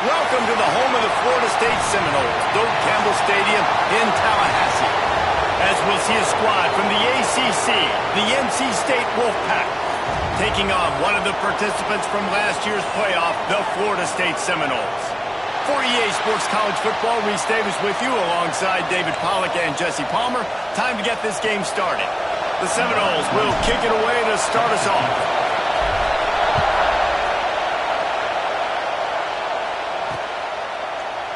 Welcome to the home of the Florida State Seminoles, Doak Campbell Stadium in Tallahassee. As we'll see a squad from the ACC, the NC State Wolfpack, taking on one of the participants from last year's playoff, the Florida State Seminoles. For EA Sports College Football, Reese Davis with you alongside David Pollack and Jesse Palmer. Time to get this game started. The Seminoles will kick it away to start us off.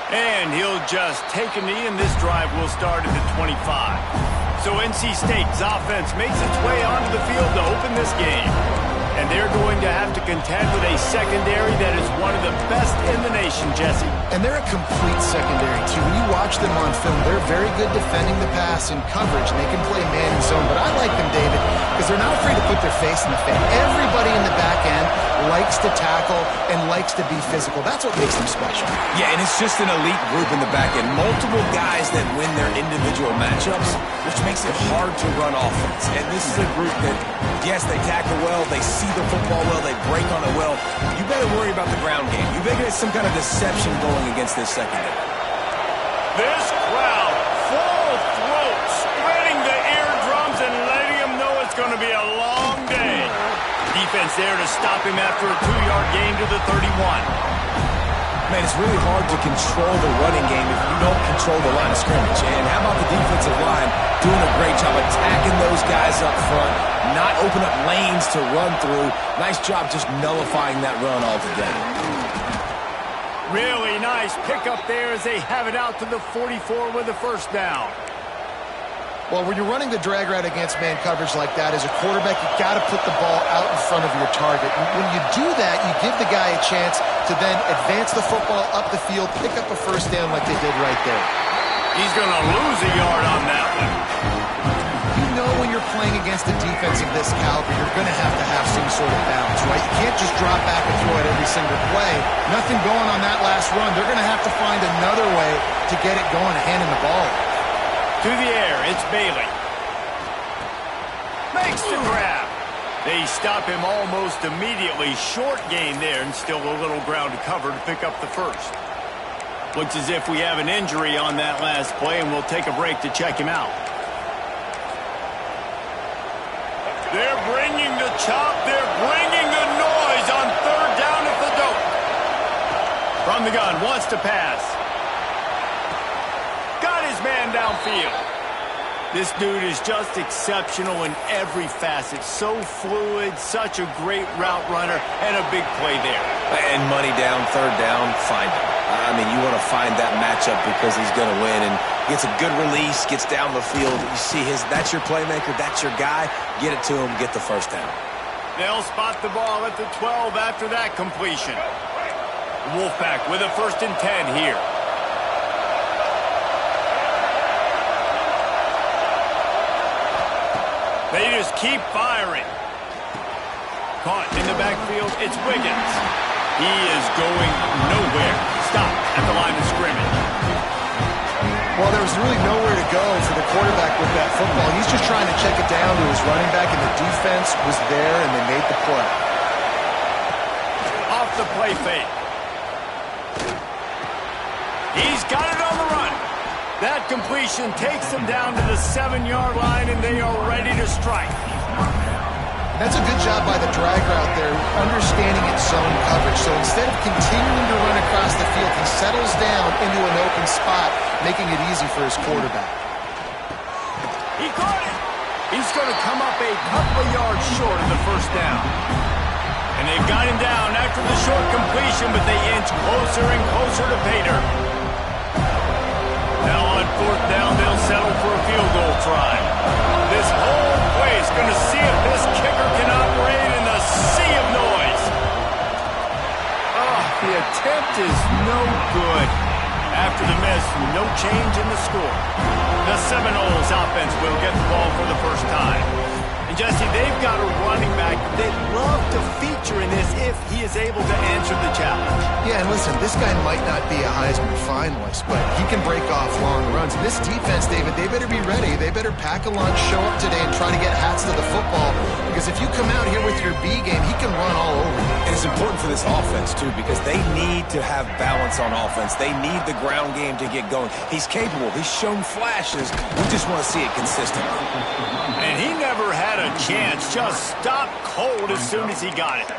And he'll just take a knee, and this drive will start at the 25. So NC State's offense makes its way onto the field to open this game. And they're going to have to contend with a secondary that is one of the best in the nation, Jesse. And they're a complete secondary, too. When you watch them on film, they're very good defending the pass and coverage, and they can play man and zone. But I like them, David, because they're not afraid to put their face in the fan. Everybody in the back end likes to tackle and likes to be physical. That's what makes them special. Yeah, and it's just an elite group in the back end. Multiple guys that win their individual matchups, which makes it hard to run offense. And this is a group that, yes, they tackle well, they see the football well, they break on it well. You better worry about the ground game. You better get some kind of deception going against this secondary. This crowd, full throat, spreading the eardrums and letting them know it's going to be a long day. Defense there to stop him after a 2-yard gain to the 31. Man, it's really hard to control the running game if you don't control the line of scrimmage. And how about the defensive line doing a great job attacking those guys up front, not open up lanes to run through. Nice job just nullifying that run altogether. Really nice pickup there as they have it out to the 44 with a first down. Well, when you're running the drag route against man coverage like that, as a quarterback, you got to put the ball out in front of your target. When you do that, you give the guy a chance to then advance the football up the field, pick up a first down like they did right there. He's going to lose a yard on that one. You know when you're playing against a defense of this caliber, you're going to have some sort of balance, right? You can't just drop back and throw it every single play. Nothing going on that last run. They're going to have to find another way to get it going, handing the ball. To the air, it's Bailey. Makes the grab. They stop him almost immediately. Short gain there, and still a little ground to cover to pick up the first. Looks as if we have an injury on that last play, and we'll take a break to check him out. They're bringing the chop. They're bringing the noise on third down at the Doak. From the gun, wants to pass. Man downfield. This dude is just exceptional in every facet. So fluid, such a great route runner, and a big play there. And money down, third down, find him. I mean, you want to find that matchup because he's going to win, and gets a good release, gets down the field. You see that's your playmaker, that's your guy. Get it to him, get the first down. They'll spot the ball at the 12 after that completion. Wolfpack with a 1st and 10 here. They just keep firing. Caught in the backfield, it's Wiggins. He is going nowhere. Stop at the line of scrimmage. Well, there was really nowhere to go for the quarterback with that football. He's just trying to check it down to his running back, and the defense was there, and they made the play. Off the play fake. He's got it on the run. That completion takes them down to the 7-yard line, and they are ready to strike. That's a good job by the drag route there, understanding its zone coverage. So instead of continuing to run across the field, he settles down into an open spot, making it easy for his quarterback. He caught it. He's going to come up a couple of yards short of the first down. And they've got him down after the short completion, but they inch closer and closer to pay dirt. Now on 4th down, they'll settle for a field goal try. This whole place going to see if this kicker can operate in the sea of noise. Oh, the attempt is no good. After the miss, no change in the score. The Seminoles offense will get the ball for the first time. And Jesse, they've got a running back they'd love to feature in this if he is able to answer the challenge. Yeah, and listen, this guy might not be a Heisman finalist, but he can break off long runs. And this defense, David, they better be ready. They better pack a lunch, show up today, and try to get hats to the football. Because if you come out here with your B game, he can run all over you. And it's important for this offense, too, because they need to have balance on offense. They need the ground game to get going. He's capable. He's shown flashes. We just want to see it consistently. And he never had a chance. Just stopped cold as soon as he got it.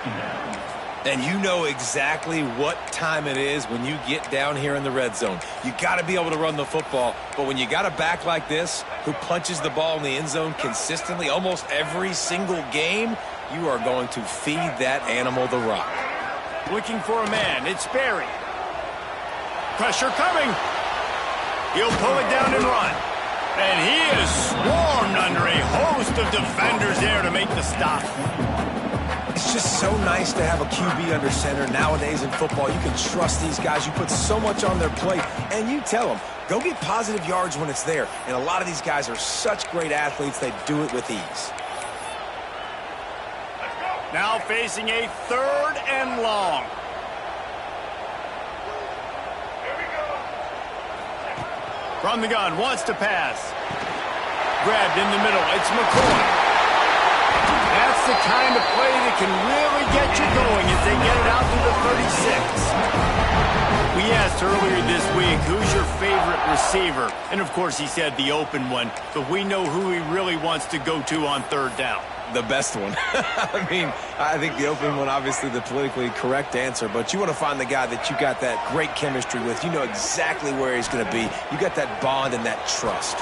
And you know exactly what time it is when you get down here in the red zone. You got to be able to run the football. But when you got a back like this who punches the ball in the end zone consistently almost every single game, you are going to feed that animal the rock. Looking for a man. It's Barry. Pressure coming. He'll pull it down and run. And he is swarmed under a host of defenders there to make the stop. It's just so nice to have a QB under center nowadays in football. You can trust these guys. You put so much on their plate, and you tell them, go get positive yards when it's there. And a lot of these guys are such great athletes, they do it with ease. Now facing a 3rd and long. From the gun, wants to pass. Grabbed in the middle, it's McCoy. That's the kind of play that can really get you going as they get it out to the 36. We asked earlier this week, who's your favorite receiver? And of course he said the open one, but we know who he really wants to go to on 3rd down. The best one. I mean, I think the open one, obviously the politically correct answer, but you want to find the guy that you got that great chemistry with. You know exactly where he's going to be. You got that bond and that trust.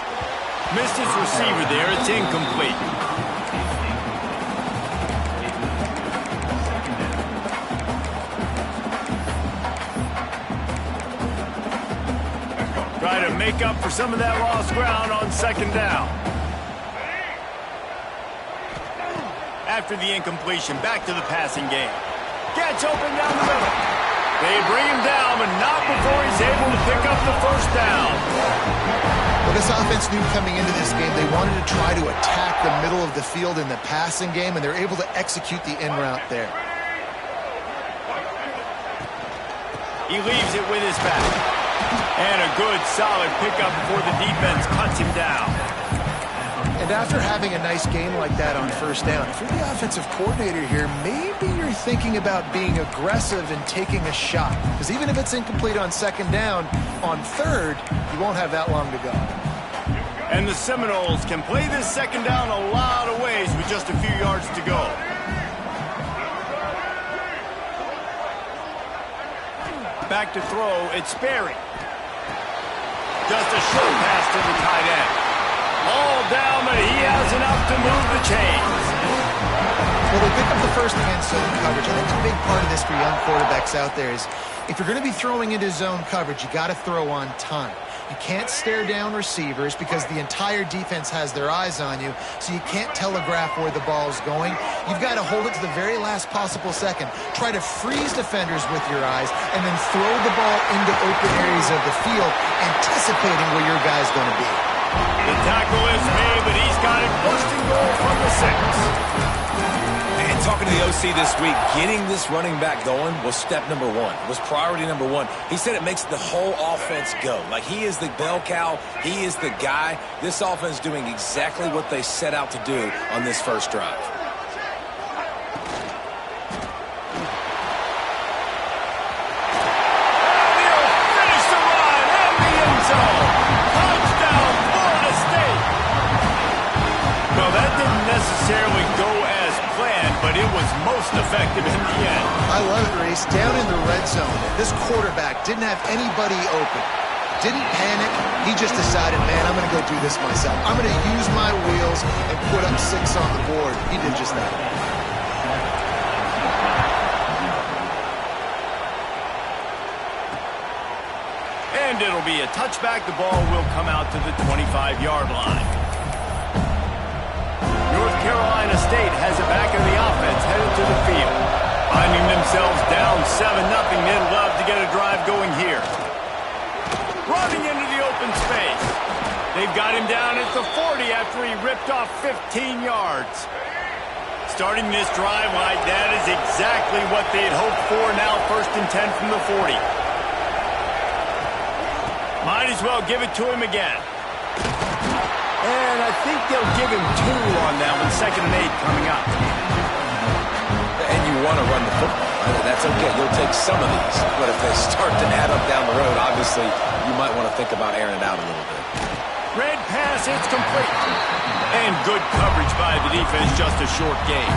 Missed his receiver there. It's incomplete. Try to make up for some of that lost ground on 2nd down. After the incompletion, back to the passing game. Gets open down the middle. They bring him down, but not before he's able to pick up the 1st down. Well, this offense knew coming into this game they wanted to try to attack the middle of the field in the passing game, and they're able to execute the in route there. He leaves it with his back. And a good, solid pickup before the defense cuts him down. And after having a nice game like that on 1st down, if you're the offensive coordinator here, maybe you're thinking about being aggressive and taking a shot. Because even if it's incomplete on 2nd down, on 3rd, you won't have that long to go. And the Seminoles can play this 2nd down a lot of ways with just a few yards to go. Back to throw, it's Sperry. Just a short pass to the tight end. All down, but he has enough to move the chains. Well, they pick up the 1st against zone coverage. I think a big part of this for young quarterbacks out there is if you're going to be throwing into zone coverage, you got to throw on time. You can't stare down receivers because the entire defense has their eyes on you, so you can't telegraph where the ball's going. You've got to hold it to the very last possible second. Try to freeze defenders with your eyes and then throw the ball into open areas of the field, anticipating where your guy's going to be. The tackle is made, but he's got it first and goal from the 6. And talking to the OC this week, getting this running back going was step number 1. It was priority number 1. He said it makes the whole offense go. Like, he is the bell cow. He is the guy. This offense doing exactly what they set out to do on this 1st drive. And he'll finish the run in the end zone. Touchdown, Florida State. Well, that didn't necessarily go as planned, but it was most effective in the end. I love it, Reese. Down in the red zone, this quarterback didn't have anybody open. Didn't panic. He just decided, man, I'm going to go do this myself. I'm going to use my wheels and put up 6 on the board. He did just that. And it'll be a touchback. The ball will come out to the 25-yard line. North Carolina State has it back in the offense, headed to the field. Finding themselves down 7-0, they'd love to get a drive going here. Running into the open space. They've got him down at the 40 after he ripped off 15 yards. Starting this drive like that is exactly what they'd hoped for. Now 1st and 10 from the 40. Might as well give it to him again. And I think they'll give him 2 on that one. 2nd and 8 coming up. And you want to run the football, right? That's okay. You'll take some of these. But if they start to add up down the road, obviously you might want to think about airing it out a little bit. Red pass, it's complete. And good coverage by the defense, just a short gain.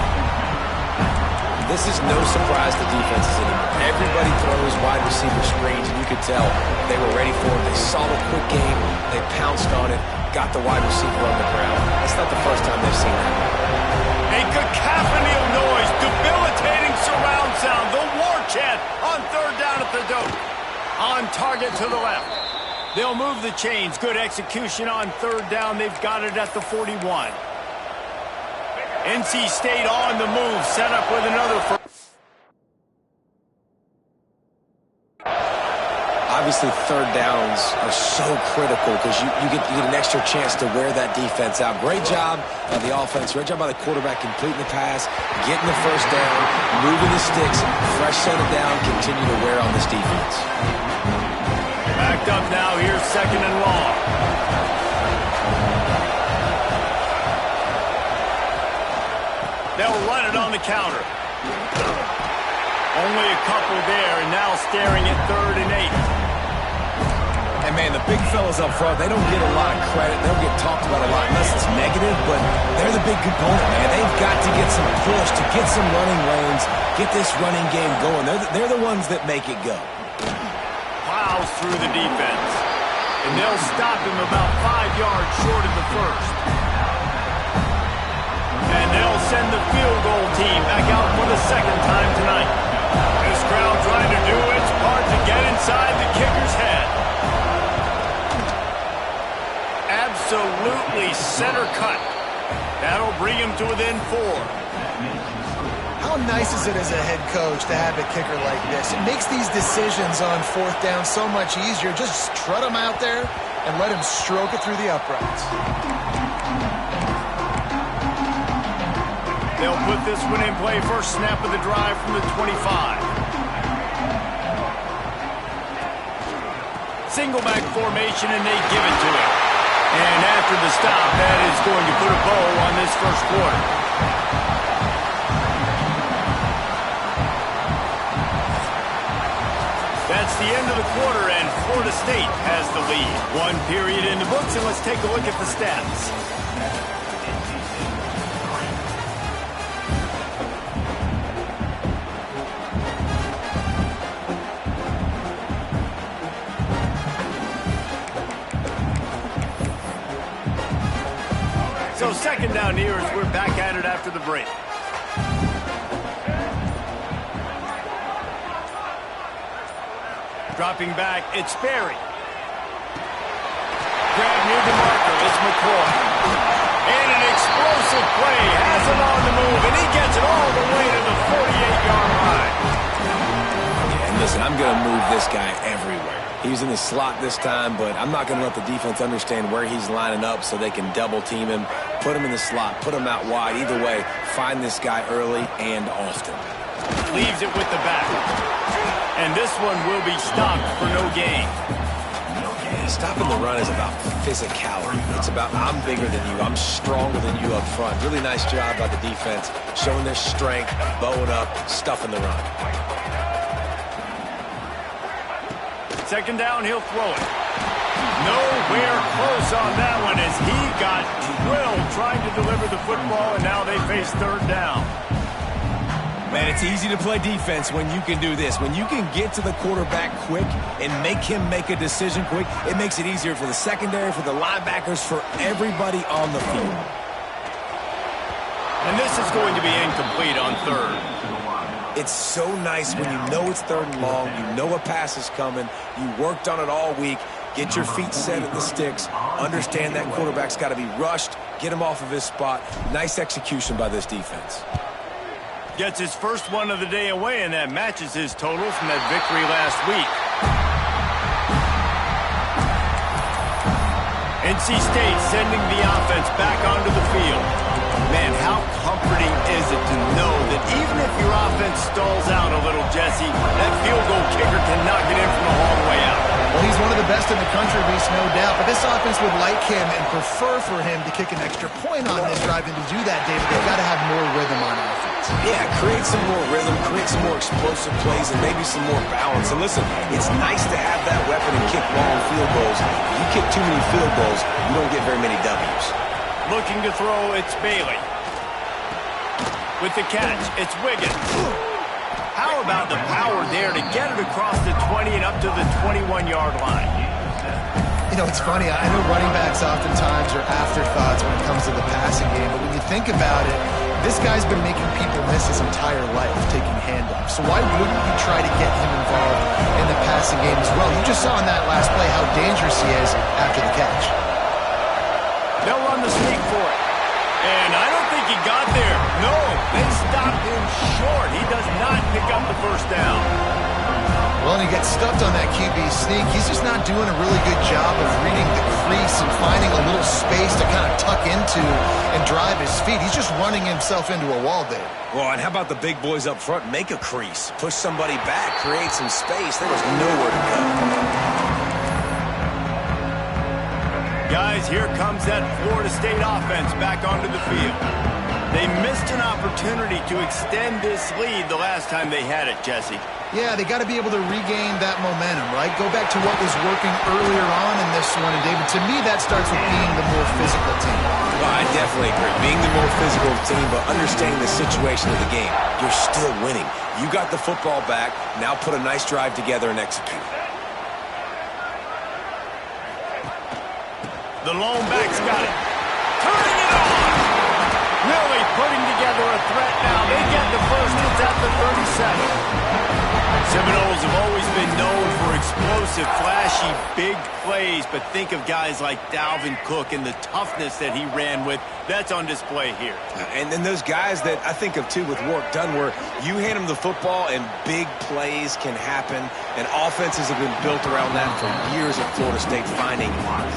This is no surprise to defenses anymore. Everybody throws wide receiver screens, and you could tell they were ready for it. They saw the quick game. They pounced on it, got the wide receiver on the ground. It's not the first time they've seen that. A cacophony of noise, debilitating surround sound. The war chant on 3rd down at the dope. On target to the left. They'll move the chains. Good execution on 3rd down. They've got it at the 41. NC State on the move. Set up with another first. Obviously, 3rd downs are so critical because you get an extra chance to wear that defense out. Great job by the offense. Great job by the quarterback completing the pass, getting the 1st down, moving the sticks, fresh set it down, continue to wear on this defense. Backed up now. Here's 2nd and long. They'll run it on the counter. Only a couple there, and now staring at 3rd and 8. And, man, the big fellas up front, they don't get a lot of credit. They don't get talked about a lot unless it's negative, but they're the big component, man. They've got to get some push, to get some running lanes, get this running game going. They're the ones that make it go. Plows through the defense. And they'll stop him about 5 yards short of the 1st. And they'll send the field goal team back out for the 2nd time tonight. This crowd trying to do its part to get inside the kicker's head. Absolutely center cut. That'll bring him to within 4. How nice is it as a head coach to have a kicker like this? It makes these decisions on 4th down so much easier. Just strut him out there and let him stroke it through the uprights. They'll put this one in play. First snap of the drive from the 25. Single back formation, and they give it to him. And after the stop, that is going to put a bow on this 1st quarter. That's the end of the quarter, and Florida State has the lead. 1 period in the books, and let's take a look at the stats. So 2nd down here as we're back at it after the break. Dropping back, it's Sperry. Grab near the marker, it's McCoy. And an explosive play, has him on the move, and he gets it all the way to the 48-yard line. Yeah, and listen, I'm going to move this guy everywhere. He's in the slot this time, but I'm not going to let the defense understand where he's lining up so they can double team him, put him in the slot, put him out wide. Either way, find this guy early and often. Leaves it with the back. And this one will be stopped for no gain. Stopping the run is about physicality. It's about I'm bigger than you, I'm stronger than you up front. Really nice job by the defense, showing their strength, bowing up, stuffing the run. 2nd down, he'll throw it. Nowhere close on that one as he got drilled trying to deliver the football, and now they face 3rd down. Man, it's easy to play defense when you can do this. When you can get to the quarterback quick and make him make a decision quick, it makes it easier for the secondary, for the linebackers, for everybody on the field. And this is going to be incomplete on 3rd. It's so nice when you know it's 3rd and long, you know a pass is coming, you worked on it all week, get your feet set at the sticks, understand that quarterback's got to be rushed, get him off of his spot. Nice execution by this defense. Gets his first one of the day away, and that matches his total from that victory last week. NC State sending the offense back onto the field. Man, how comforting is it to know that even if your offense stalls out a little, Jesse, that field goal kicker can knock it in from the long way out. Well, he's one of the best in the country, Reese, no doubt. But this offense would like him and prefer for him to kick an extra point on this drive. And to do that, David, they've got to have more rhythm on offense. Yeah, create some more rhythm, create some more explosive plays, and maybe some more balance. And listen, it's nice to have that weapon and kick long field goals. If you kick too many field goals, you don't get very many W's. Looking to throw, it's Bailey. With the catch, it's Wiggins. How about the power there to get it across the 20 and up to the 21-yard line? You know, it's funny. I know running backs oftentimes are afterthoughts when it comes to the passing game, but when you think about it, this guy's been making people miss his entire life taking handoffs. So why wouldn't you try to get him involved in the passing game as well? You just saw in that last play how dangerous he is after the catch. They'll run the sneak for it. And I don't think he got there. No, they stopped him short. He does not pick up the first down. Well, and he gets stuffed on that QB sneak. He's just not doing a really good job of reading the crease and finding a little space to kind of tuck into and drive his feet. He's just running himself into a wall there. Well, and how about the big boys up front? Make a crease. Push somebody back. Create some space. There was nowhere to go. Guys, here comes that Florida State offense back onto the field. They missed an opportunity to extend this lead the last time they had it, Jesse. Yeah, they got to be able to regain that momentum, right? Go back to what was working earlier on in this one. And, David, to me, that starts with being the more physical team. Well, I definitely agree. Being the more physical team, but understanding the situation of the game. You're still winning. You got the football back. Now put a nice drive together and execute. The lone back's got it. Turning it on! Really putting together a threat now. They get the first. It's at the 37. Seminoles have always been known for explosive, flashy, big plays, but think of guys like Dalvin Cook and the toughness that he ran with. That's on display here. And then those guys that I think of, too, with Warrick Dunn, where you hand them the football and big plays can happen, and offenses have been built around that for years at Florida State, finding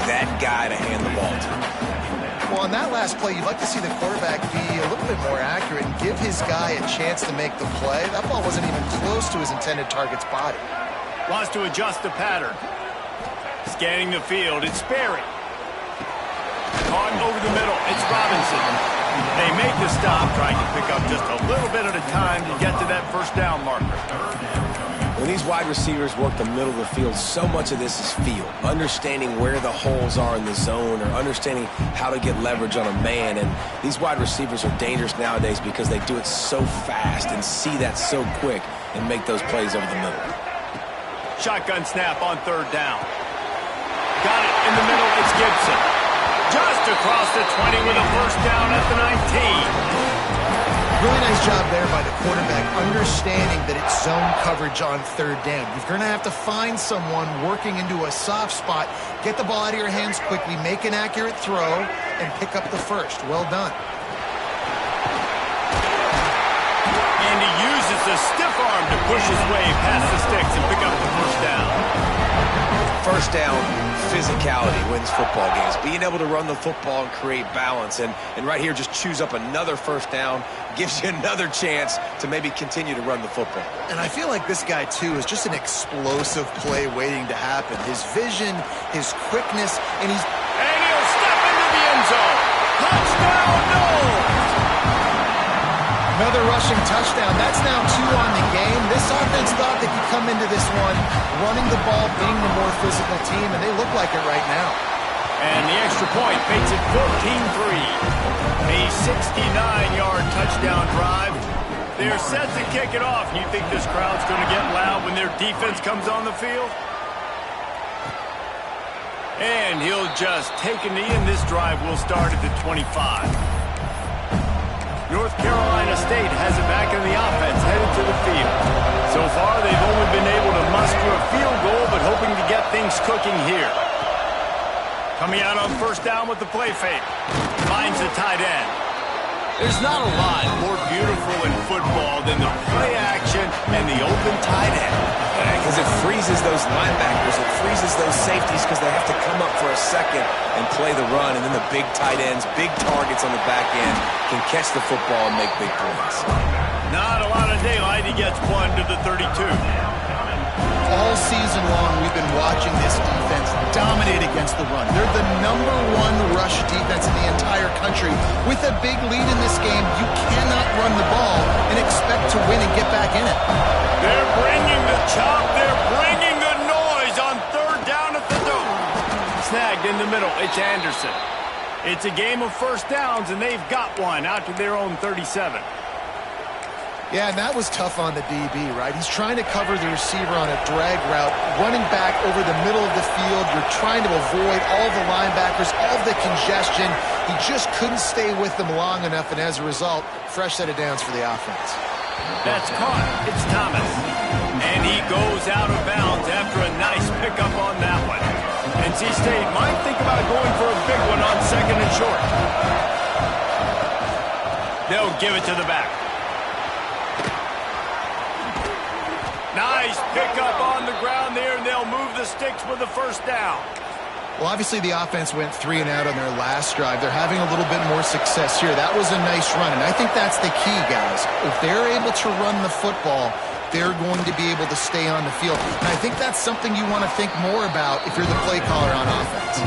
that guy to hand the ball to. Well, on that last play, you'd like to see the quarterback be a little bit more accurate and give his guy a chance to make the play. That ball wasn't even close to his intended target's body. Wants to adjust the pattern. Scanning the field, it's Sperry. Caught over the middle, it's Robinson. They make the stop, trying to pick up just a little bit at a time to get to that first down marker. When these wide receivers work the middle of the field, so much of this is feel. Understanding where the holes are in the zone or understanding how to get leverage on a man. And these wide receivers are dangerous nowadays because they do it so fast and see that so quick and make those plays over the middle. Shotgun snap on third down. Got it in the middle, it's Gibson. Just across the 20 with a first down at the 19. Really nice job there by the quarterback, understanding that it's zone coverage on third down. You're going to have to find someone working into a soft spot, get the ball out of your hands quickly, make an accurate throw, and pick up the first. Well done. And he uses the stiff arm to push his way past the sticks and pick up the first down. First down, physicality wins football games. Being able to run the football and create balance. And right here, just choose up another first down. Gives you another chance to maybe continue to run the football. And I feel like this guy, too, is just an explosive play waiting to happen. His vision, his quickness, and he'll step into the end zone. Touchdown, no! Another rushing touchdown. That's now 2 on the game. This offense thought they could come into this one running the ball, being the more physical team, and they look like it right now. And the extra point makes it 14-3. A 69-yard touchdown drive. They're set to kick it off. You think this crowd's going to get loud when their defense comes on the field? And he'll just take a knee, and this drive will start at the 25. North Carolina State has it back in the offense, headed to the field. So far, they've only been able to muster a field goal, but hoping to get things cooking here. Coming out on first down with the play fake. Finds the tight end. There's not a lot more beautiful in football than the play action and the open tight end. Because it freezes those linebackers, it freezes those safeties because they have to come up for a second and play the run, and then the big tight ends, big targets on the back end can catch the football and make big plays. Not a lot of daylight. He gets one to the 32. All season long, we've been watching this defense dominate against the run. They're the #1 rush defense in the entire country. With a big lead in this game, you cannot run the ball and expect to win and get back in it. They're bringing the chop. They're bringing the noise on third down at the dome. Snagged in the middle. It's Anderson. It's a game of first downs, and they've got one out to their own 37. Yeah, and that was tough on the DB, right? He's trying to cover the receiver on a drag route, running back over the middle of the field. You're trying to avoid all the linebackers, all the congestion. He just couldn't stay with them long enough, and as a result, fresh set of downs for the offense. That's caught. It's Thomas. And he goes out of bounds after a nice pickup on that one. NC State might think about going for a big one on second and short. They'll give it to the back. Nice pickup on the ground there, and they'll move the sticks with the first down. Well, obviously the offense went 3 and out on their last drive. They're having a little bit more success here. That was a nice run, and I think that's the key, guys. If they're able to run the football, they're going to be able to stay on the field. And I think that's something you want to think more about if you're the play caller on offense.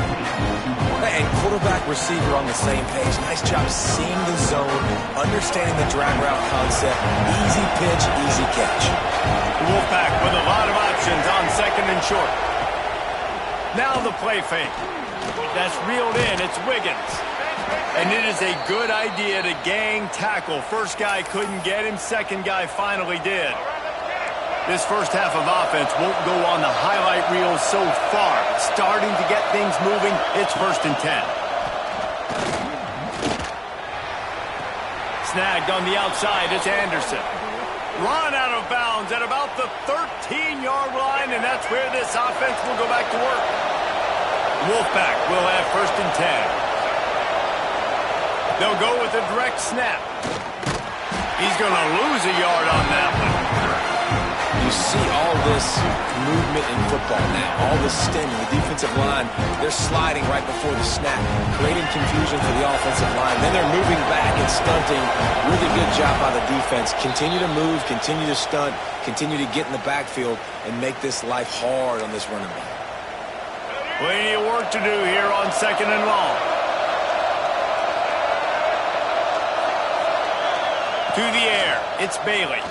And quarterback, receiver on the same page. Nice job seeing the zone, understanding the drag route concept. Easy pitch, easy catch. The Wolfpack with a lot of options on second and short. Now the play fake. That's reeled in. It's Wiggins. And it is a good idea to gang tackle. First guy couldn't get him. Second guy finally did. This first half of offense won't go on the highlight reel so far. Starting to get things moving. It's 1st and 10. Snagged on the outside. It's Anderson. Run out of bounds at about the 13-yard line, and that's where this offense will go back to work. Wolfpack will have 1st and 10. They'll go with a direct snap. He's going to lose a yard on that one. You see all this movement in football now, all this stemming. The defensive line, they're sliding right before the snap, creating confusion for the offensive line. Then they're moving back and stunting. Really good job by the defense. Continue to move, continue to stunt, continue to get in the backfield, and make this life hard on this running back. Plenty of work to do here on second and long. To the air, it's Bailey.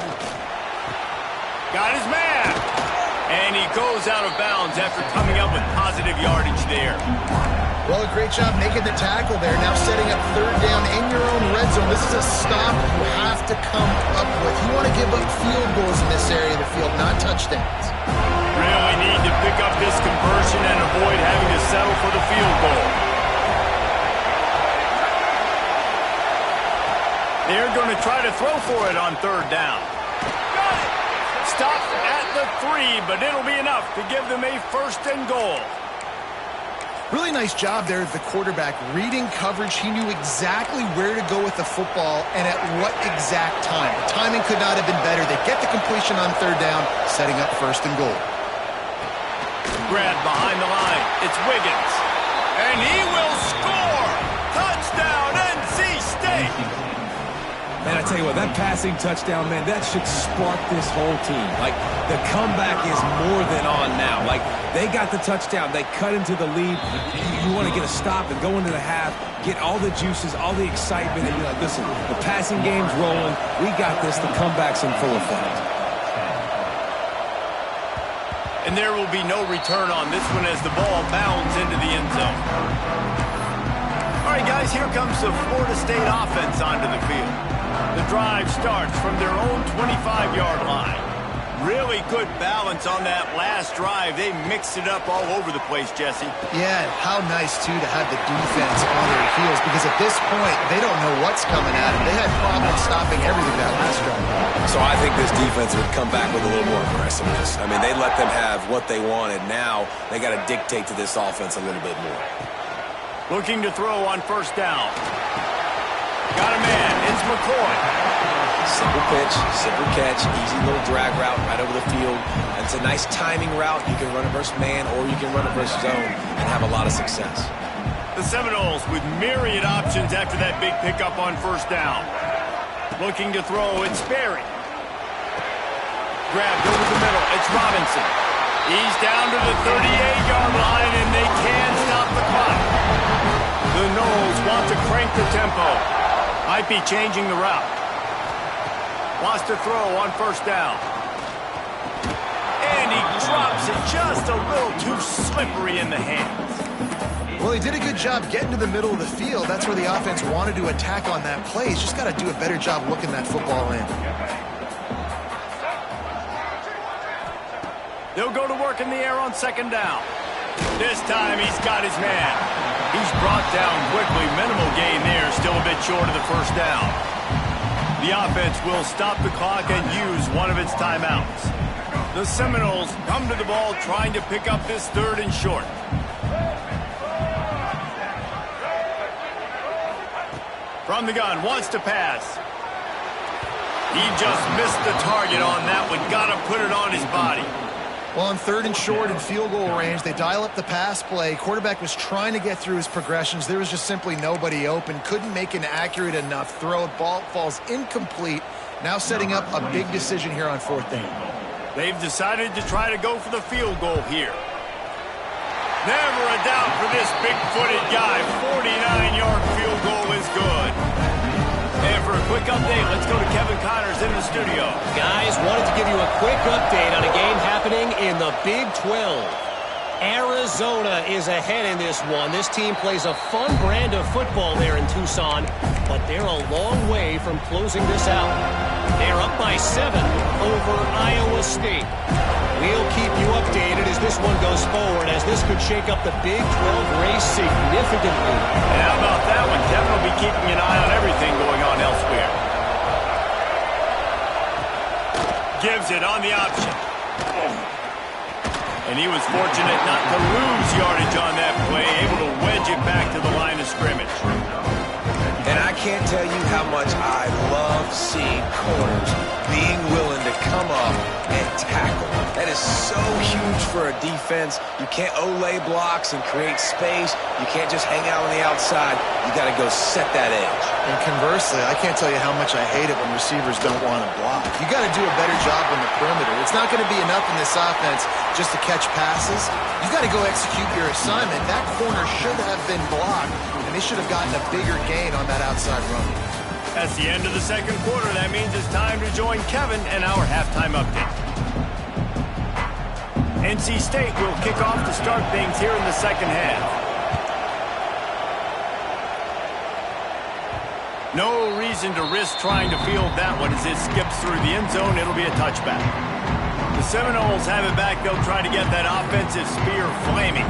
Got his man. And he goes out of bounds after coming up with positive yardage there. Well, a great job making the tackle there. Now setting up third down in your own red zone. This is a stop you have to come up with. You want to give up field goals in this area of the field, not touchdowns. Really need to pick up this conversion and avoid having to settle for the field goal. They're going to try to throw for it on third down. Stop at the 3, but it'll be enough to give them a 1st and goal. Really nice job there of the quarterback. Reading coverage, he knew exactly where to go with the football and at what exact time. The timing could not have been better. They get the completion on third down, setting up 1st and goal. Grab behind the line. It's Wiggins. And he will score! Touchdown, NC State! Man, I tell you what, that passing touchdown, man, that should spark this whole team. Like, the comeback is more than on now. Like, they got the touchdown. They cut into the lead. You want to get a stop and go into the half, get all the juices, all the excitement, and be like, listen, the passing game's rolling. We got this. The comeback's in full effect. And there will be no return on this one as the ball bounds into the end zone. All right, guys, here comes the Florida State offense onto the field. The drive starts from their own 25-yard line. Really good balance on that last drive. They mixed it up all over the place, Jesse. Yeah, how nice, too, to have the defense on their heels, because at this point, they don't know what's coming at them. They had problems stopping everything that last drive. So I think this defense would come back with a little more aggressiveness. I mean, they let them have what they wanted. Now they got to dictate to this offense a little bit more. Looking to throw on 1st down. Got a man. finds McCoy. Simple pitch, simple catch, easy little drag route right over the field. And it's a nice timing route. You can run it versus man or you can run it versus zone and have a lot of success. The Seminoles with myriad options after that big pickup on first down. Looking to throw, it's Sperry. Grabbed over the middle, it's Robinson. He's down to the 38-yard line, and they can stop the clock. The Noles want to crank the tempo. Might be changing the route. Wants to throw on first down. And he drops it just a little too slippery in the hands. Well, he did a good job getting to the middle of the field. That's where the offense wanted to attack on that play. He's just got to do a better job looking that football in. They'll go to work in the air on second down. This time he's got his man. He's brought down quickly. Minimal gain there. Still a bit short of the first down. The offense will stop the clock and use one of its timeouts. The Seminoles come to the ball trying to pick up this third and short. From the gun, wants to pass. He just missed the target on that one. Got to put it on his body. Well, on third and short and field goal range, they dial up the pass play. Quarterback was trying to get through his progressions. There was just simply nobody open. Couldn't make an accurate enough throw. Ball falls incomplete. Now setting up a big decision here on fourth down. They've decided to try to go for the field goal here. Never a doubt for this big-footed guy. 49-yard field goal is good. And for a quick update, let's go to Kevin Connors in the studio. Guys, wanted to give you a quick update on a game happening in the Big 12. Arizona is ahead in this one. This team plays a fun brand of football there in Tucson, but they're a long way from closing this out. They're up by 7 over Iowa State. We'll keep you updated as this one goes forward, as this could shake up the Big 12 race significantly. And how about that one? Kevin will be keeping an eye on everything going on elsewhere. Gives it on the option. And he was fortunate not to lose yardage on that play, able to wedge it back to the line of scrimmage. And I can't tell you how much I love seeing corners being willing to come up and tackle. That is so huge for a defense. You can't olay blocks and create space. You can't just hang out on the outside. You got to go set that edge. And conversely, I can't tell you how much I hate it when receivers don't want to block. You got to do a better job on the perimeter. It's not going to be enough in this offense just to catch passes. You got to go execute your assignment. That corner should have been blocked, and they should have gotten a bigger gain on that outside run. That's the end of the second quarter. That means it's time to join Kevin and our halftime update. NC State will kick off to start things here in the second half. No reason to risk trying to field that one as it skips through the end zone. It'll be a touchback. The Seminoles have it back. They'll try to get that offensive spear flaming.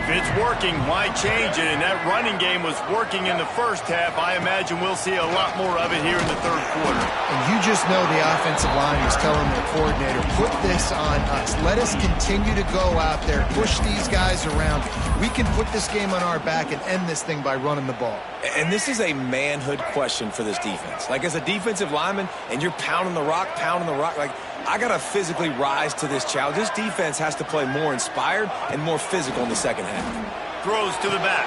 If it's working, why change it? And that running game was working in the first half. I imagine we'll see a lot more of it here in the third quarter. And you just know the offensive line is telling their coordinator, put this on us. Let us continue to go out there, push these guys around. We can put this game on our back and end this thing by running the ball. And this is a manhood question for this defense. Like, as a defensive lineman, and you're pounding the rock, like, I got to physically rise to this challenge. This defense has to play more inspired and more physical in the second half. Throws to the back.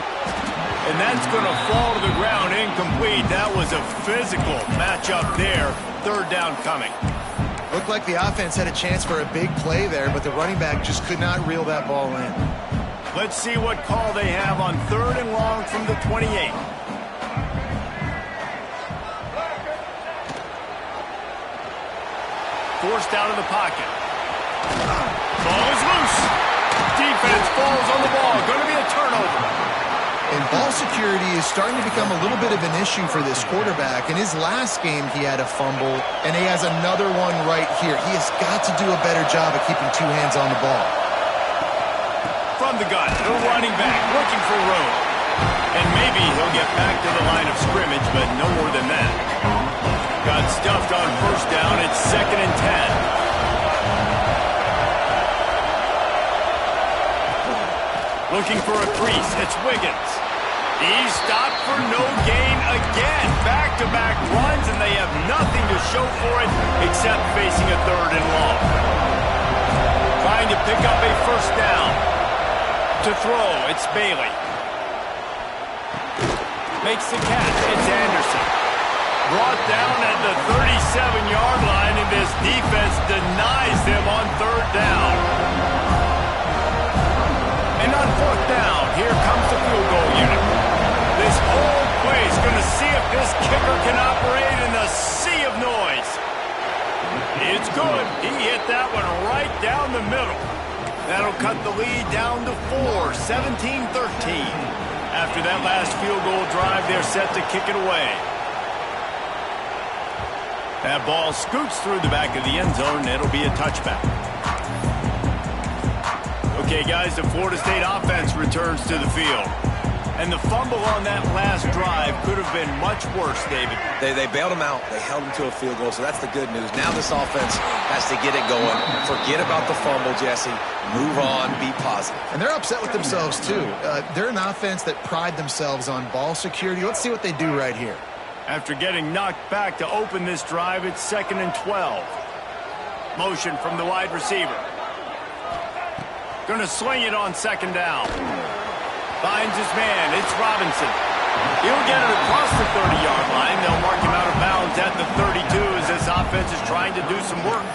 And that's going to fall to the ground incomplete. That was a physical matchup there. Third down coming. Looked like the offense had a chance for a big play there, but the running back just could not reel that ball in. Let's see what call they have on third and long from the 28. Forced out of the pocket. Ball is loose. Defense falls on the ball. Going to be a turnover. And ball security is starting to become a little bit of an issue for this quarterback. In his last game, he had a fumble, and he has another one right here. He has got to do a better job of keeping two hands on the ball. From the gun, the running back looking for room. And maybe he'll get back to the line of scrimmage, but no more than that. Got stuffed on first down. It's 2nd and 10. Looking for a crease. It's Wiggins. He's stopped for no gain again. Back-to-back runs, and they have nothing to show for it except facing a 3rd and long. Trying to pick up a first down. To throw, it's Bailey. Makes the catch. It's Anderson. Brought down at the 37-yard line, and this defense denies them on 3rd down. And on 4th down, here comes the field goal unit. This whole play is going to see if this kicker can operate in the sea of noise. It's good. He hit that one right down the middle. That'll cut the lead down to 4, 17-13. After that last field goal drive, they're set to kick it away. That ball scoots through the back of the end zone, and it'll be a touchback. Okay, guys, the Florida State offense returns to the field. And the fumble on that last drive could have been much worse, David. They bailed him out. They held him to a field goal, so that's the good news. Now this offense has to get it going. Forget about the fumble, Jesse. Move on. Be positive. And they're upset with themselves, too. They're an offense that pride themselves on ball security. Let's see what they do right here. After getting knocked back to open this drive, it's 2nd and 12. Motion from the wide receiver. Going to sling it on 2nd down. Finds his man. It's Robinson. He'll get it across the 30-yard line. They'll mark him out of bounds at the 32 as this offense is trying to do some work.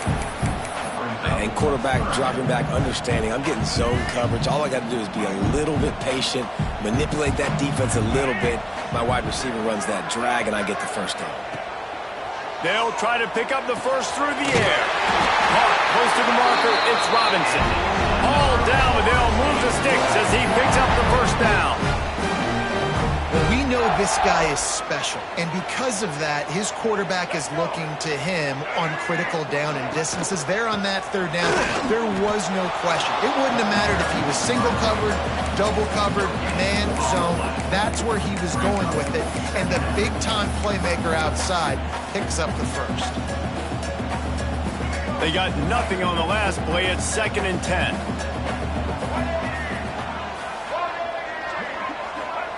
And quarterback dropping back, understanding. I'm getting zone coverage. All I got to do is be a little bit patient, manipulate that defense a little bit. My wide receiver runs that drag, and I get the first down. They'll try to pick up the first through the air. Caught close to the marker. It's Robinson. All down, but they'll move the sticks as he picks up the first down. Well, we know this guy is special, and because of that, his quarterback is looking to him on critical down and distances. There on that 3rd down, there was no question. It wouldn't have mattered if he was single covered, double covered, man, zone. That's where he was going with it, and the big-time playmaker outside picks up the first. They got nothing on the last play. It's 2nd and 10.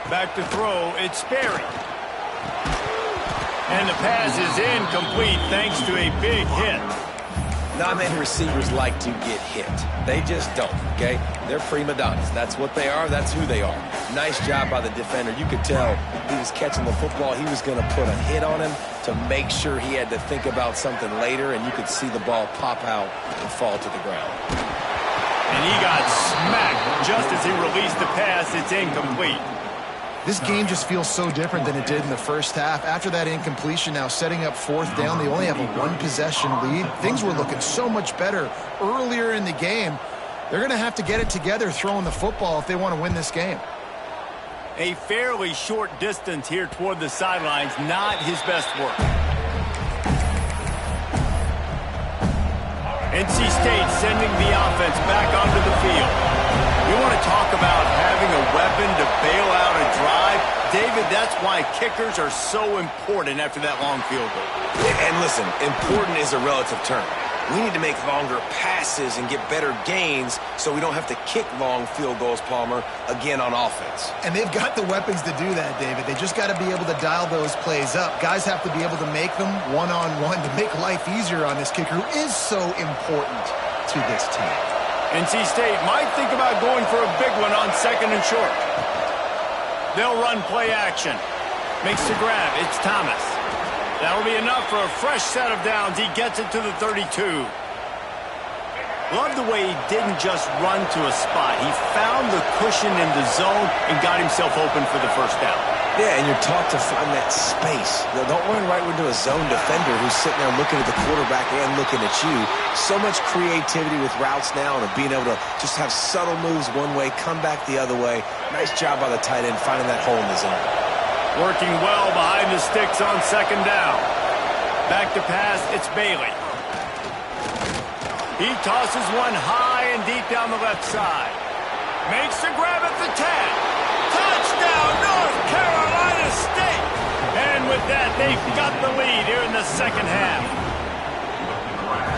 Back to throw, it's Sperry. And the pass is incomplete thanks to a big hit. Not many receivers like to get hit. They just don't, okay? They're prima donnas. That's what they are. That's who they are. Nice job by the defender. You could tell he was catching the football. He was going to put a hit on him to make sure he had to think about something later, and you could see the ball pop out and fall to the ground. And he got smacked just as he released the pass. It's incomplete. This game just feels so different than it did in the first half. After that incompletion, now setting up 4th down, they only have a 1-possession lead. Things were looking so much better earlier in the game. They're going to have to get it together throwing the football if they want to win this game. A fairly short distance here toward the sidelines, not his best work. NC State sending the offense back onto the field. You want to talk about having a weapon to bail out a drive? David, that's why kickers are so important after that long field goal. And listen, important is a relative term. We need to make longer passes and get better gains so we don't have to kick long field goals, Palmer, again on offense. And they've got the weapons to do that, David. They just got to be able to dial those plays up. Guys have to be able to make them one-on-one to make life easier on this kicker, who is so important to this team. NC State might think about going for a big one on 2nd and short. They'll run play action. Makes the grab. It's Thomas. That'll be enough for a fresh set of downs. He gets it to the 32. Love the way he didn't just run to a spot. He found the cushion in the zone and got himself open for the first down. Yeah, and you're taught to find that space. Don't run right into a zone defender who's sitting there looking at the quarterback and looking at you. So much creativity with routes now and being able to just have subtle moves one way, come back the other way. Nice job by the tight end finding that hole in the zone. Working well behind the sticks on 2nd down. Back to pass, it's Bailey. He tosses one high and deep down the left side. Makes the grab at the 10. Touchdown, North Carolina State! And with that, they've got the lead here in the second half.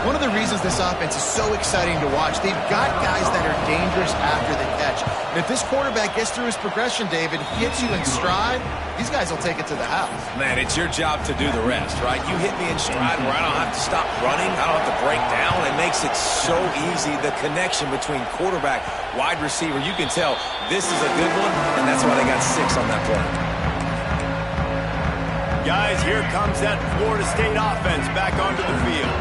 one of the reasons this offense is so exciting to watch. They've got guys that are dangerous after the catch. And if this quarterback gets through his progression, David, hits you in stride, these guys will take it to the house. Man, it's your job to do the rest, right? You hit me in stride where I don't have to stop running. I don't have to break down. It makes it so easy. The connection between quarterback, wide receiver, you can tell this is a good one, and that's why they got 6 on that play. Guys, here comes that Florida State offense back onto the field.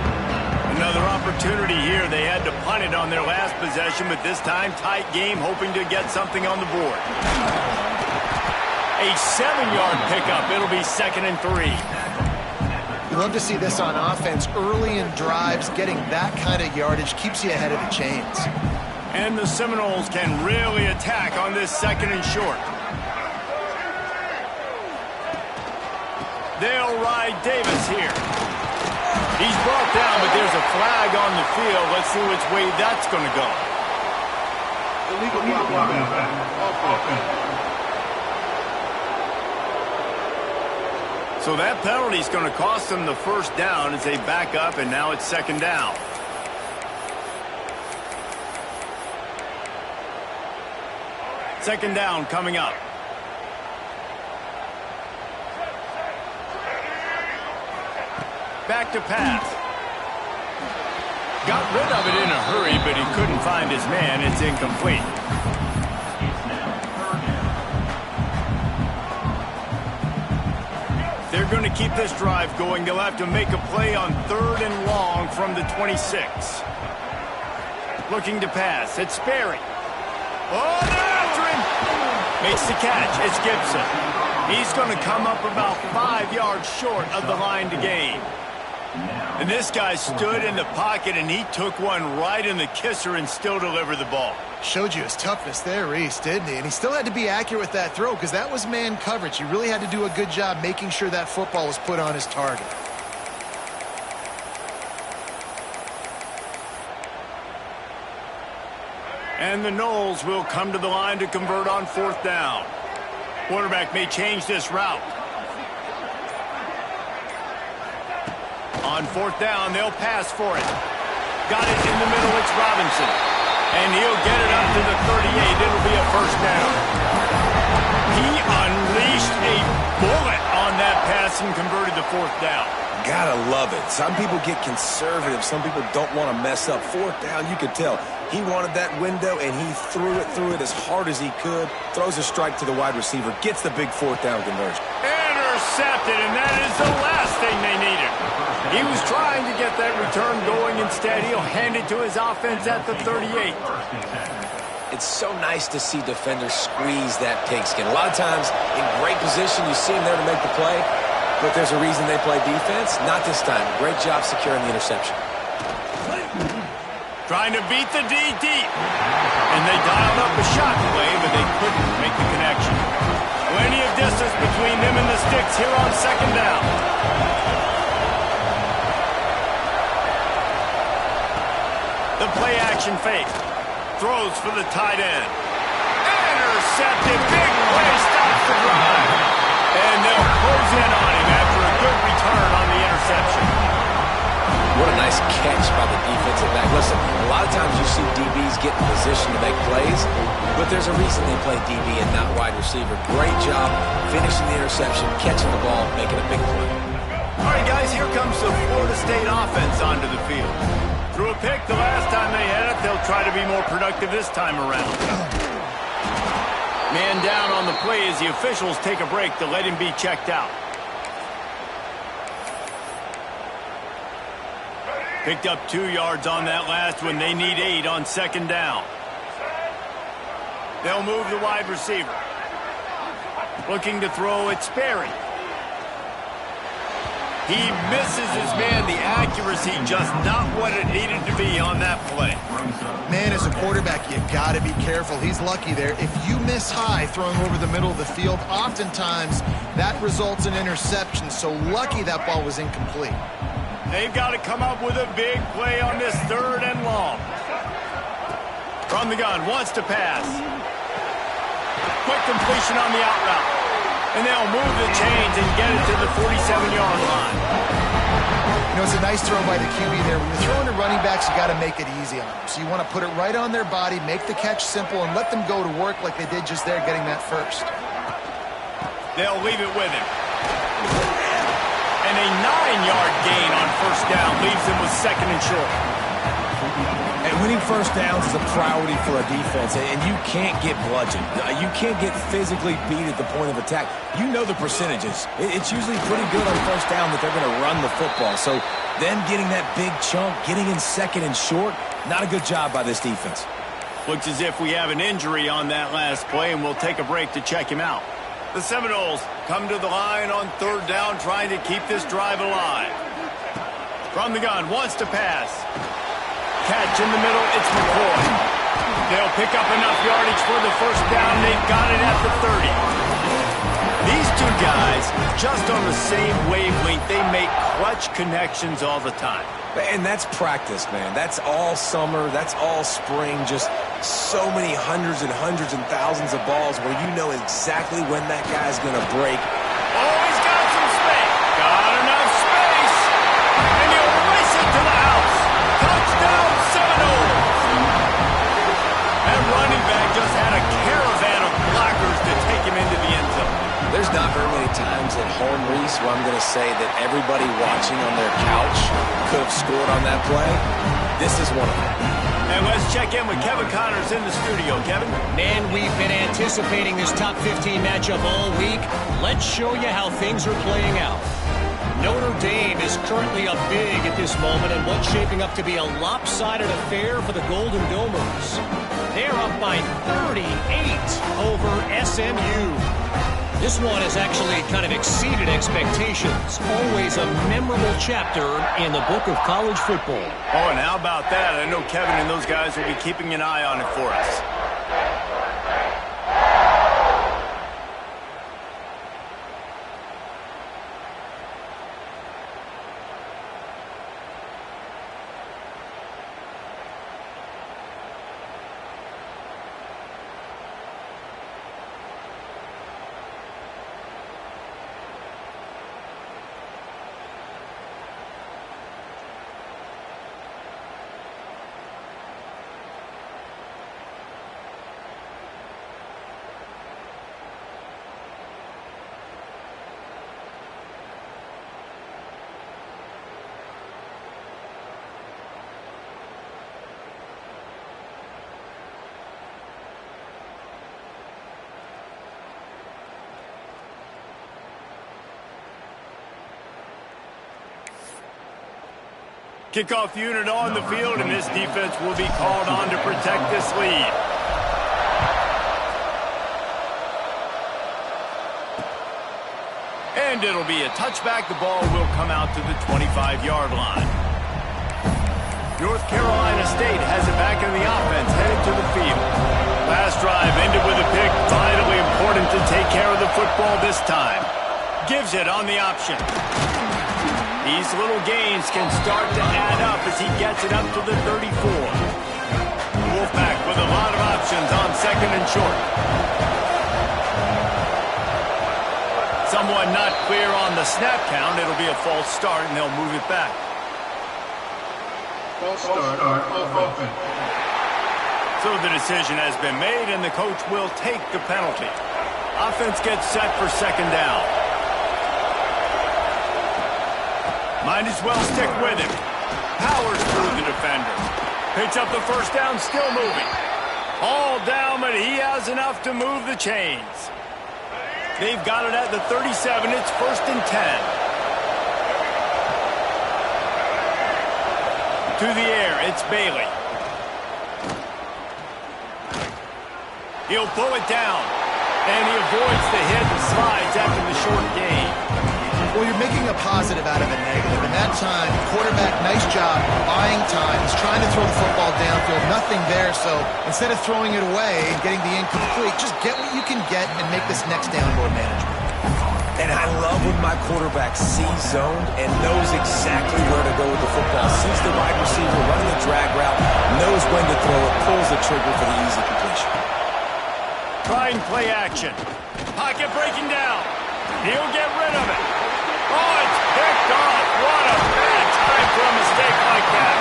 Another opportunity here. They had to punt it on their last possession, but this time tight game, hoping to get something on the board. A 7-yard pickup. It'll be 2nd and 3. You love to see this on offense. Early in drives, getting that kind of yardage keeps you ahead of the chains. And the Seminoles can really attack on this 2nd and short. They'll ride Davis here. He's brought down, but there's a flag on the field. Let's see which way that's going to go. Illegal So that penalty is going to cost them the 1st down as they back up, and now it's 2nd down. Second down coming up. Back to pass. Got rid of it in a hurry, but he couldn't find his man. It's incomplete. They're going to keep this drive going. They'll have to make a play on 3rd and long from the 26. Looking to pass. It's Sperry. Oh, they're after him. Makes the catch. It's Gibson. He's going to come up about 5 yards short of the line to gain. And this guy stood in the pocket, and he took one right in the kisser and still delivered the ball. Showed you his toughness there, Reese, didn't he? And he still had to be accurate with that throw because that was man coverage. He really had to do a good job making sure that football was put on his target. And the Noles will come to the line to convert on 4th down. Quarterback may change this route. On 4th down, they'll pass for it. Got it in the middle, it's Robinson. And he'll get it up to the 38. It'll be a 1st down. He unleashed a bullet on that pass and converted the 4th down. Gotta love it. Some people get conservative. Some people don't want to mess up. 4th down, you could tell. He wanted that window, and he threw it as hard as he could. Throws a strike to the wide receiver. Gets the big 4th down conversion. Intercepted, and that is the last thing they needed. He was trying to get that return going. Instead, he'll hand it to his offense at the 38. It's so nice to see defenders squeeze that pigskin. A lot of times, in great position, you see him there to make the play, but there's a reason they play defense. Not this time. Great job securing the interception. Trying to beat the D deep. And they dialed up a shot play, but they couldn't make the connection. Plenty of distance between them and the sticks here on 2nd down. The play action fake. Throws for the tight end. Intercepted. Big play stops the drive. And they'll close in on him after a good return on the interception. What a nice catch by the defensive back. Listen, a lot of times you see DBs get in position to make plays, but there's a reason they play DB and not wide receiver. Great job finishing the interception, catching the ball, making a big play. All right, guys, here comes the Florida State offense onto the field. Threw a pick the last time they had it. They'll try to be more productive this time around. Man down on the play as the officials take a break to let him be checked out. Picked up 2 yards on that last one. They need 8 on 2nd down. They'll move the wide receiver. Looking to throw at Sperry. He misses his man. The accuracy just not what it needed to be on that play. Man, as a quarterback, you got to be careful. He's lucky there. If you miss high throwing over the middle of the field, oftentimes that results in interception. So lucky that ball was incomplete. They've got to come up with a big play on this 3rd and long. From the gun, wants to pass. Quick completion on the out route. And they'll move the chains and get it to the 47-yard line. You know, it's a nice throw by the QB there. When you're throwing to running backs, you got to make it easy on them. So you want to put it right on their body, make the catch simple, and let them go to work like they did just there getting that first. They'll leave it with him. And a 9-yard gain on first down leaves him with second and short. And winning first downs is a priority for a defense, and you can't get bludgeoned. You can't get physically beat at the point of attack. You know the percentages. It's usually pretty good on first down that they're going to run the football. So them getting that big chunk, getting in second and short, not a good job by this defense. Looks as if we have an injury on that last play, and we'll take a break to check him out. The Seminoles come to the line on third down, trying to keep this drive alive. From the gun, wants to pass. Catch in the middle, it's McCoy. They'll pick up enough yardage for the first down. They've got it at the 30. These two guys, just on the same wavelength, they make clutch connections all the time. And that's practice, man. That's all summer. That's all spring. Just so many hundreds and thousands of balls where you know exactly when that guy's going to break. Oh, he's got some space. Got enough space. And he'll race it to the house. Touchdown, Seminoles. That running back just had a caravan of blockers to take him into the end zone. There's not very many times at home, Reese, where I'm going to say that everybody watching on their couch could have scored on that play. This is one of them. And let's check in with Kevin Connors in the studio. Kevin? Man, we've been anticipating this top 15 matchup all week. Let's show you how things are playing out. Notre Dame is currently up big at this moment in what's shaping up to be a lopsided affair for the Golden Domers. They're up by 38 over SMU. This one has actually kind of exceeded expectations. Always a memorable chapter in the book of college football. Oh, and how about that? I know Kevin and those guys will be keeping an eye on it for us. Kickoff unit on the field, and this defense will be called on to protect this lead. And it'll be a touchback. The ball will come out to the 25-yard line. North Carolina State has it back in the offense, headed to the field. Last drive ended with a pick. Vitally important to take care of the football this time. Gives it on the option. These little gains can start to add up as he gets it up to the 34. Wolfpack with a lot of options on second and short. Someone not clear on the snap count. It'll be a false start, and they'll move it back. False start of offense. So the decision has been made, and the coach will take the penalty. Offense gets set for second down. Might as well stick with him. Powers through the defender. Picks up the first down, still moving. All down, but he has enough to move the chains. They've got it at the 37. It's first and 10. To the air, it's Bailey. He'll pull it down. And he avoids the hit and slides after the short gain. Well, you're making a positive out of a negative. And that time, quarterback, nice job, buying time. He's trying to throw the football downfield. Nothing there, so instead of throwing it away and getting the incomplete, just get what you can get and make this next down more manageable. And I love when my quarterback sees zoned and knows exactly where to go with the football. Sees the wide receiver running the drag route, knows when to throw it, pulls the trigger for the easy completion. Trying play action. Pocket breaking down. He'll get rid of it. Oh, it's picked off. What a bad time for a mistake like that.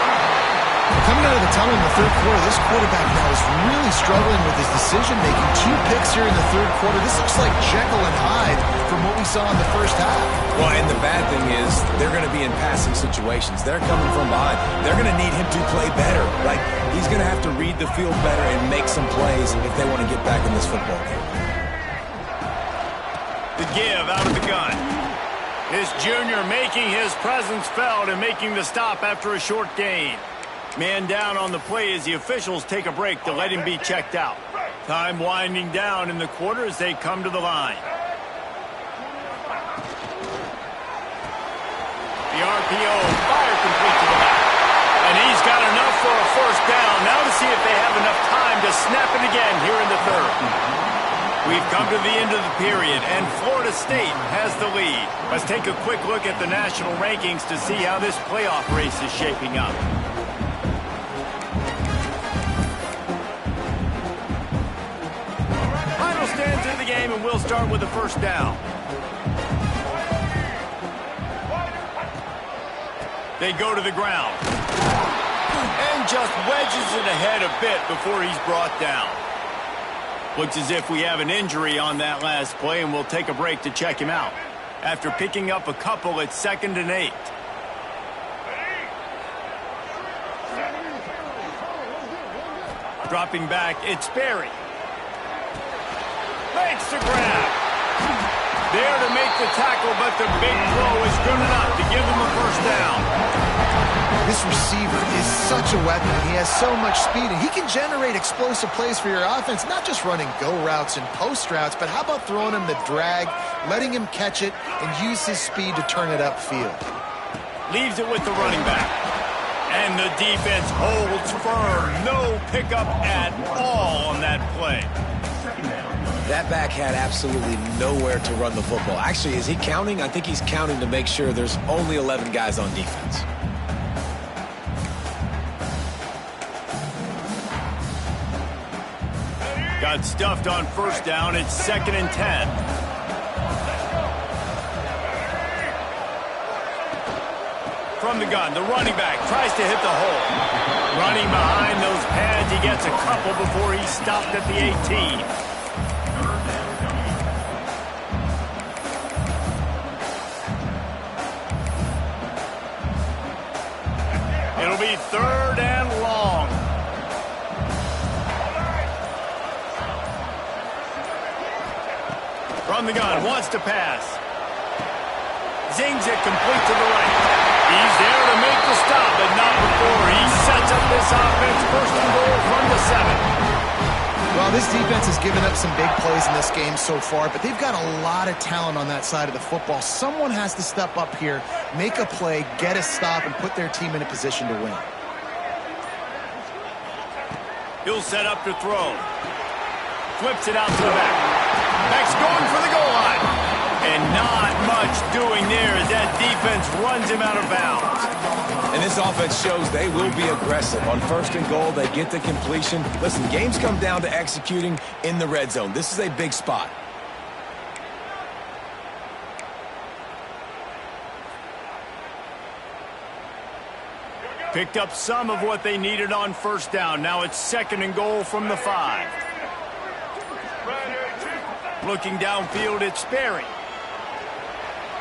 Coming out of the tunnel in the third quarter, this quarterback now is really struggling with his decision-making. 2 picks here in the third quarter. This looks like Jekyll and Hyde from what we saw in the first half. Well, and the bad thing is they're going to be in passing situations. They're coming from behind. They're going to need him to play better. Like, he's going to have to read the field better and make some plays if they want to get back in this football game. The give out of the gun. His junior making his presence felt and making the stop after a short gain. Man down on the play as the officials take a break to let him be checked out. Time winding down in the quarter as they come to the line. The RPO fire complete to the left. And he's got enough for a first down. Now to see if they have enough time to snap it again here in the third. We've come to the end of the period, and Florida State has the lead. Let's take a quick look at the national rankings to see how this playoff race is shaping up. Final stands in the game, and we'll start with the first down. They go to the ground. And just wedges it ahead a bit before he's brought down. Looks as if we have an injury on that last play, and we'll take a break to check him out. After picking up a couple, it's 2nd and 8. Dropping back, it's Berry. Makes the grab. There to make the tackle, but the big throw is good enough to give him a first down. This receiver is such a weapon. He has so much speed, and he can generate explosive plays for your offense, not just running go routes and post routes, but how about throwing him the drag, letting him catch it, and use his speed to turn it upfield. Leaves it with the running back. And the defense holds firm. No pickup at all on that play. That back had absolutely nowhere to run the football. Actually, is he counting? I think he's counting to make sure there's only 11 guys on defense. Got stuffed on first down. It's 2nd and 10. From the gun, the running back tries to hit the hole. Running behind those pads, he gets a couple before he's stopped at the 18. It'll be 3rd and long. From the gun, wants to pass. Zings it complete to the right. He's there to make the stop, but not before he sets up this offense. 1st and goal from the 7. Well, this defense has given up some big plays in this game so far, but they've got a lot of talent on that side of the football. Someone has to step up here, make a play, get a stop, and put their team in a position to win. He'll set up to throw. Flips it out to the back. Back's going for the goal line. And not much doing there as that defense runs him out of bounds. And this offense shows they will be aggressive. On 1st and goal, they get the completion. Listen, games come down to executing in the red zone. This is a big spot. Picked up some of what they needed on first down. Now it's 2nd and goal from the 5. Looking downfield, it's Berry.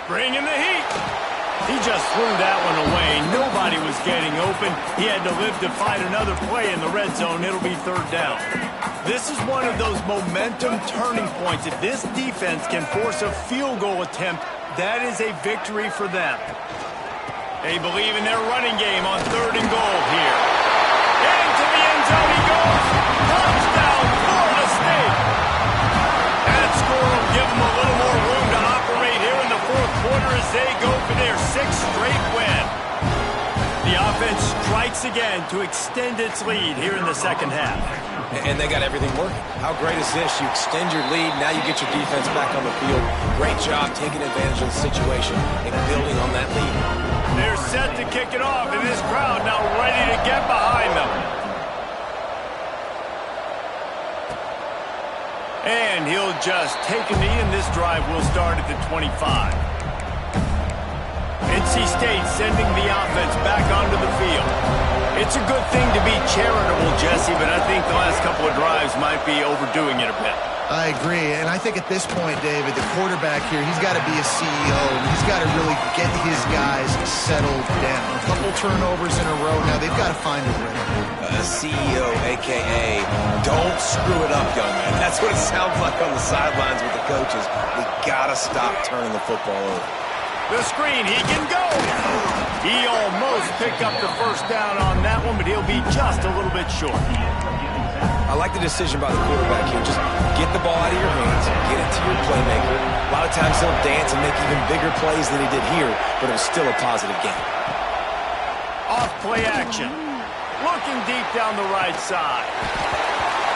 Bringing the heat. He just threw that one away. Nobody was getting open. He had to live to fight another play in the red zone. It'll be 3rd down. This is one of those momentum turning points. If this defense can force a field goal attempt, that is a victory for them. They believe in their running game on 3rd and goal here. Into the end zone he goes. Touchdown, Florida State. That score will give them a little more room to operate here in the 4th quarter as they go for their 6th straight win. The offense strikes again to extend its lead here in the 2nd half. And they got everything working. How great is this? You extend your lead, now you get your defense back on the field. Great job taking advantage of the situation and building on that lead. They're set to kick it off, and this crowd now ready to get behind them. And he'll just take a knee, and this drive will start at the 25. It's NC State sending the offense back onto the field. It's a good thing to be charitable, Jesse, but I think the last couple of drives might be overdoing it a bit. I agree, and I think at this point, David, the quarterback here, he's got to be a CEO, and he's got to really get his guys settled down. A couple turnovers in a row, now they've got to find a rhythm. CEO, a.k.a. don't screw it up, young man. That's what it sounds like on the sidelines with the coaches. We got to stop turning the football over. The screen, he can go! He almost picked up the first down on that one, but he'll be just a little bit short. I like the decision by the quarterback here. Just get the ball out of your hands, get it to your playmaker. A lot of times he'll dance and make even bigger plays than he did here, but it was still a positive game. Off play action. Looking deep down the right side.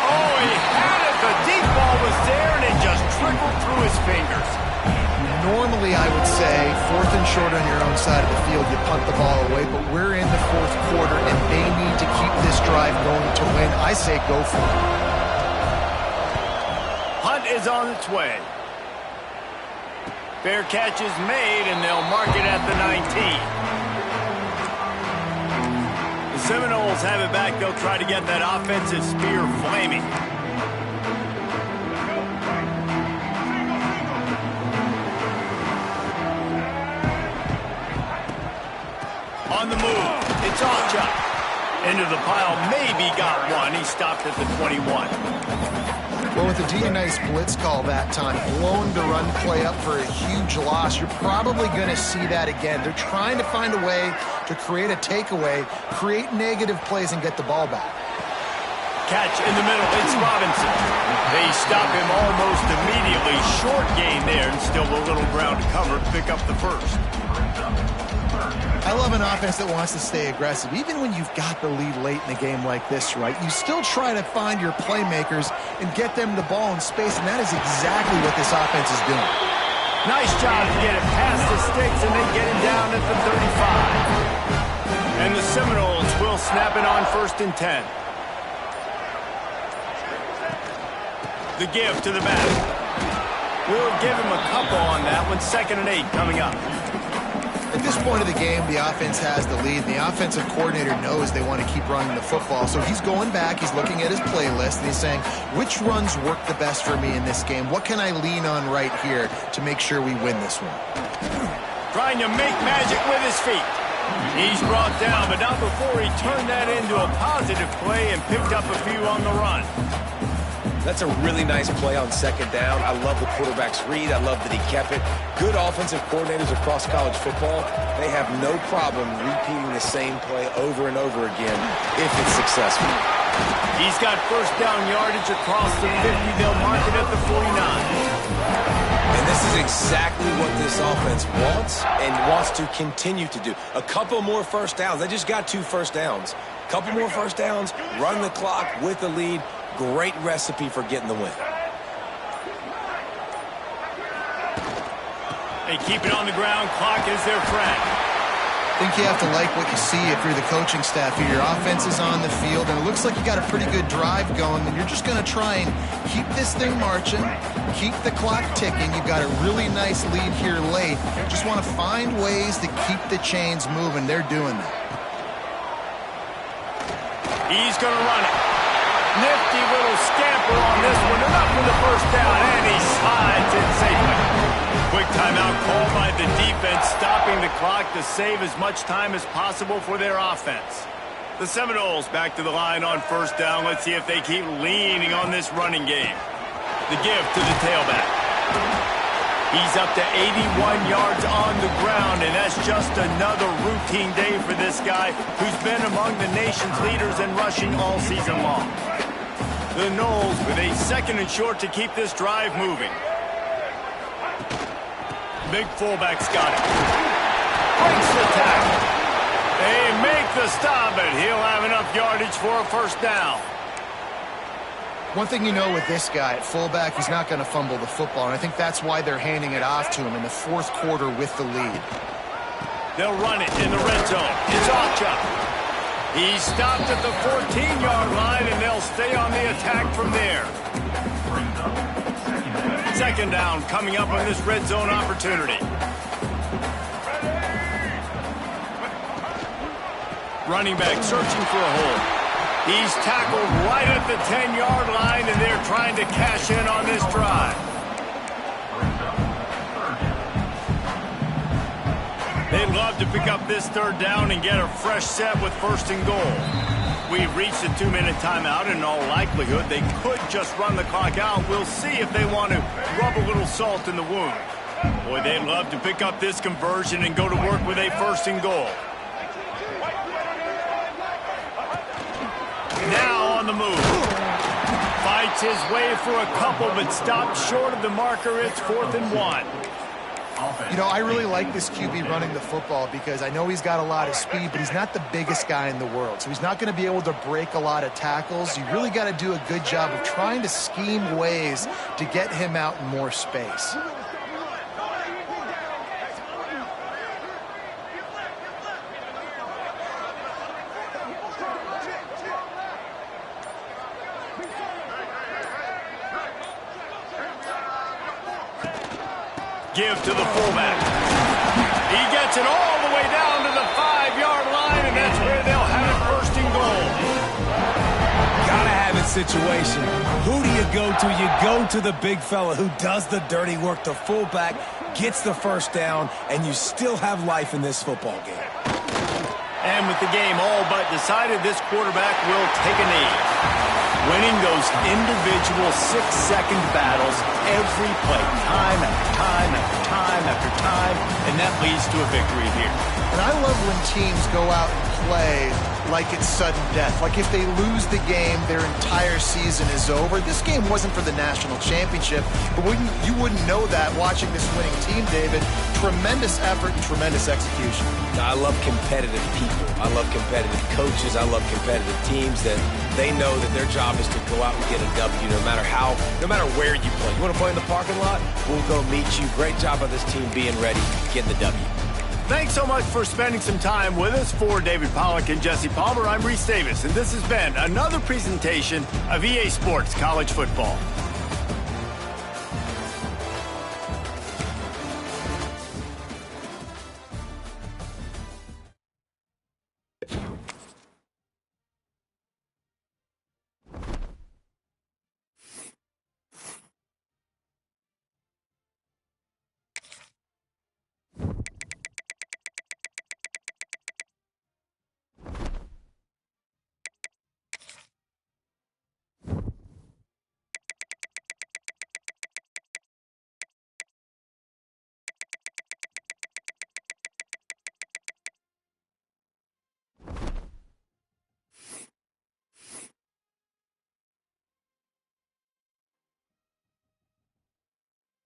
Oh, he had it. The deep ball was there, and it just trickled through his fingers. Normally, I would say, 4th and short on your own side of the field, you punt the ball away, but we're in the 4th quarter, and they need to keep this drive going to win. I say go for it. Punt is on its way. Fair catch is made, and they'll mark it at the 19. The Seminoles have it back. They'll try to get that offensive spear flaming. On the move, it's Ocha. Into the pile, maybe got one. He stopped at the 21. Well, with a D-nice blitz call that time, blowing the run play up for a huge loss, you're probably going to see that again. They're trying to find a way to create a takeaway, create negative plays, and get the ball back. Catch in the middle, it's Robinson. They stop him almost immediately. Short gain there, and still a little ground to cover to pick up the first. I love an offense that wants to stay aggressive. Even when you've got the lead late in a game like this, right, you still try to find your playmakers and get them the ball in space, and that is exactly what this offense is doing. Nice job to get it past the sticks, and they get him down at the 35. And the Seminoles will snap it on 1st and 10. The give to the back. We'll give him a couple on that one. 2nd and 8 coming up. At this point of the game, the offense has the lead. The offensive coordinator knows they want to keep running the football. So he's going back, he's looking at his playlist, and he's saying, which runs work the best for me in this game? What can I lean on right here to make sure we win this one? Trying to make magic with his feet. He's brought down, but not before he turned that into a positive play and picked up a few on the run. That's a really nice play on 2nd down. I love the quarterback's read. I love that he kept it. Good offensive coordinators across college football, they have no problem repeating the same play over and over again if it's successful. He's got 1st down yardage across the 50. They'll mark it at the 49. And this is exactly what this offense wants and wants to continue to do. A couple more 1st downs. They just got 2 1st downs. A couple more 1st downs, run the clock with the lead. Great recipe for getting the win. They keep it on the ground. Clock is their friend. I think you have to like what you see if you're the coaching staff here. Your offense is on the field, and it looks like you got a pretty good drive going, and you're just going to try and keep this thing marching, keep the clock ticking. You've got a really nice lead here late. Just want to find ways to keep the chains moving. They're doing that. He's going to run it. Nifty little scamper on this one. Enough for the 1st down, and he slides in safely. Quick timeout called by the defense, stopping the clock to save as much time as possible for their offense. The Seminoles back to the line on 1st down. Let's see if they keep leaning on this running game. The give to the tailback. He's up to 81 yards on the ground, and that's just another routine day for this guy who's been among the nation's leaders in rushing all season long. The Noles with a 2nd and short to keep this drive moving. Big fullback's got it. Breaks the tackle. They make the stop, but he'll have enough yardage for a 1st down. One thing you know with this guy at fullback, he's not going to fumble the football, and I think that's why they're handing it off to him in the 4th quarter with the lead. They'll run it in the red zone. It's Ocha. He stopped at the 14-yard line, and they'll stay on the attack from there. 2nd down coming up on this red zone opportunity. Running back searching for a hole. He's tackled right at the 10-yard line, and they're trying to cash in on this drive. They'd love to pick up this third down and get a fresh set with first and goal. We've reached a 2-minute timeout, and in all likelihood, they could just run the clock out. We'll see if they want to rub a little salt in the wound. Boy, they'd love to pick up this conversion and go to work with a first and goal. Now on the move. Fights his way for a couple, but stopped short of the marker. It's 4th and 1. You know, I really like this QB running the football because I know he's got a lot of speed, but he's not the biggest guy in the world. So he's not going to be able to break a lot of tackles. You really got to do a good job of trying to scheme ways to get him out in more space. Give to the fullback. He gets it all the way down to the 5-yard line, and that's where they'll have it first and goal. Gotta have it situation. Who do you go to? You go to the big fella who does the dirty work. The fullback gets the first down, and you still have life in this football game. And with the game all but decided, this quarterback will take a knee. Winning those individual 6-second battles every play, time after time after time after time, and that leads to a victory here. And I love when teams go out and play like it's sudden death. Like if they lose the game, their entire season is over. This game wasn't for the national championship, but you wouldn't know that watching this winning team, David. Tremendous effort and tremendous execution. I love competitive people. I love competitive coaches. I love competitive teams that they know that their job is to go out and get a W no matter where you play. You want to play in the parking lot? We'll go meet you. Great job of this team being ready, getting the W. Thanks so much for spending some time with us. For David Pollack and Jesse Palmer, I'm Reese Davis, and this has been another presentation of EA Sports College Football.